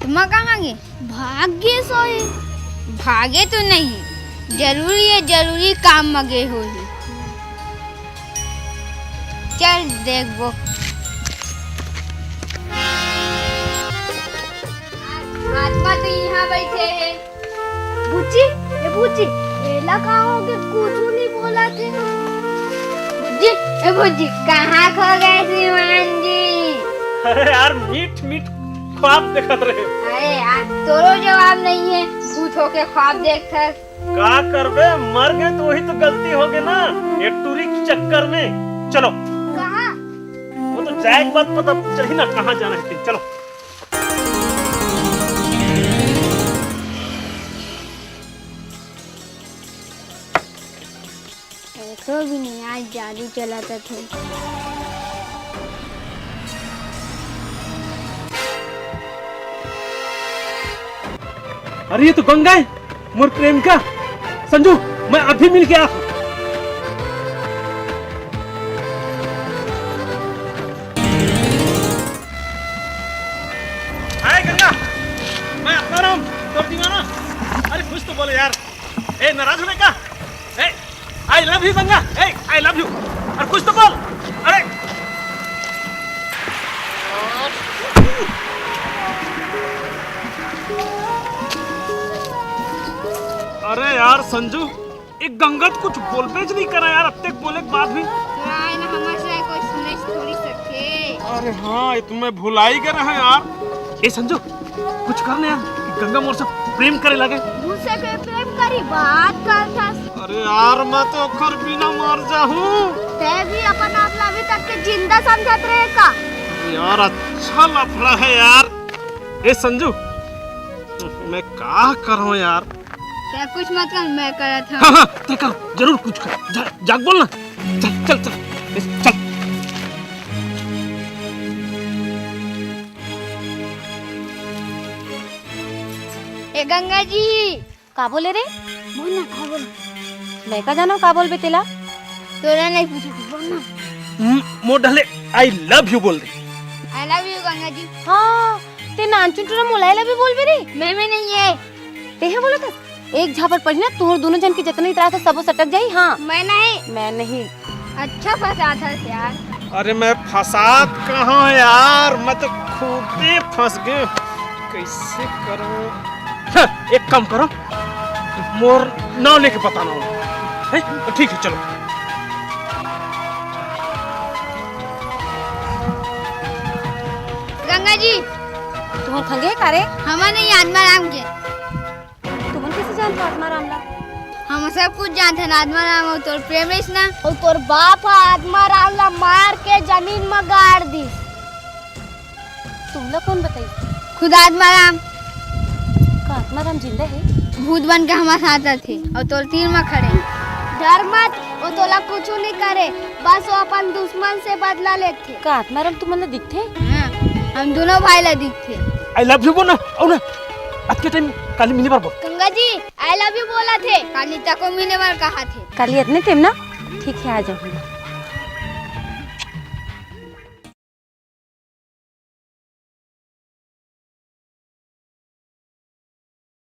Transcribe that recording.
आत्मा कहाँ गए? भाग्य सोए। भागे तो नहीं, जरूरी है, जरूरी काम मगे हो ही। चल देख वो आत्मा तो यहाँ बैठे है। बुच्ची, ये बुच्ची, एला कहाँ हो गए? कुछ नहीं बोला थे। बुज्जी, ए बुज्जी, कहाँ खो गए श्रीमान जी? अरे यार मीठ मीठ ख्वाब देखत रहे। अरे यार तोरो जवाब नहीं है, भूत होके ख्वाब देख कर। का करबे, मर गए तो वही तो गलती हो गई ना, ये टूरी के चक्कर में। चलो कहाँ? वो तो जाए के बाद पता चली ना कहाँ जाना है। चलो तो भी नहीं, आज जादू चलाता था। अरे ये तो गंगा है, मोर प्रेमिका। संजू, मैं अभी मिल के आता हूं। हाय गंगा, मैं अपना नाम तोड़ दीवाना। अरे कुछ तो बोले यार। ए नाराज होने का? ए आई लव यू गंगा। ए आई लव यू। और कुछ तो बोल। अरे अरे यार संजू, एक गंगत कुछ बोल पेज नहीं करा यार, अब तक बोले के बाद भी। आए ना हमारे कोई सुने थोड़ी सके। अरे हाँ, ये तुम्हें भुलाई गए रहे यार। ए संजू, कुछ करने यार, गंगा मोर से प्रेम करे लगे। मुझसे कोई प्रेम करी बात करता। अरे यार मैं तो खर बिना मार जाऊं। ते भी अपन आपला अभी तक के जिंदा समझत रहे का? यार अच्छा लफड़ा है यार। ए संजू, मैं क्या करूं यार? क्या कुछ मत कर, मैं करा था। हाँ हाँ, तय कर, जरूर कुछ कर। जाग बोल ना। चल चल चल चल। ए गंगा जी, का बोले रे? बोल ना, का बोल? मैं का जानो का बोल बे तेला? तोरा नहीं पूछा, बोल ना। मोर ढले आई लव यू बोल दे। आई लव यू गंगा जी। हाँ, ते नानचुन टुरा मोलाइला भी बोल बे रे। मैं नहीं है। ते है बोला था एक झापड़ पड़ी ना तोहर दोनों जन की जितनी तरह से सबो सटक जाई। हाँ मैं नहीं। मैं नहीं। अच्छा फंसा था यार। अरे मैं फसाद कहाँ यार, मैं तो खुद ही फंस गया। कैसे करूं? हाँ, एक काम करो, मोर नाव लेके बताना हो। ठीक है चलो। गंगा जी, तुम खंगे का रे? हमारे नहीं आत्मा राम के। तुम कैसे जानते हो आत्मा रामला? हम सब कुछ जानते हैं। आत्मा राम और तोर प्रेम ना। और तोर बाप आत्मा रामला मार के जमीन में गाड़ दी। तुमला कौन बताई? खुद आत्मा राम। का आत्मा राम जिंदा है? भूत बन के हमारे साथ थे और तोर तीर में खड़े। डर मत, वो तोला कुछ नहीं करे, बस वो अपन दुश्मन से बदला लेते। का आत्मा राम तुमला दिखते? हाँ, हम दोनों भाई ला दिखते। आई लव यू बोल ना। आओ ना, आज के टाइम काली मिली बार बोल। गंगा जी आई लव यू बोला थे। काली तक को मिले बार कहा थे। काली इतने टेम ना? ठीक है आ जाऊंगी।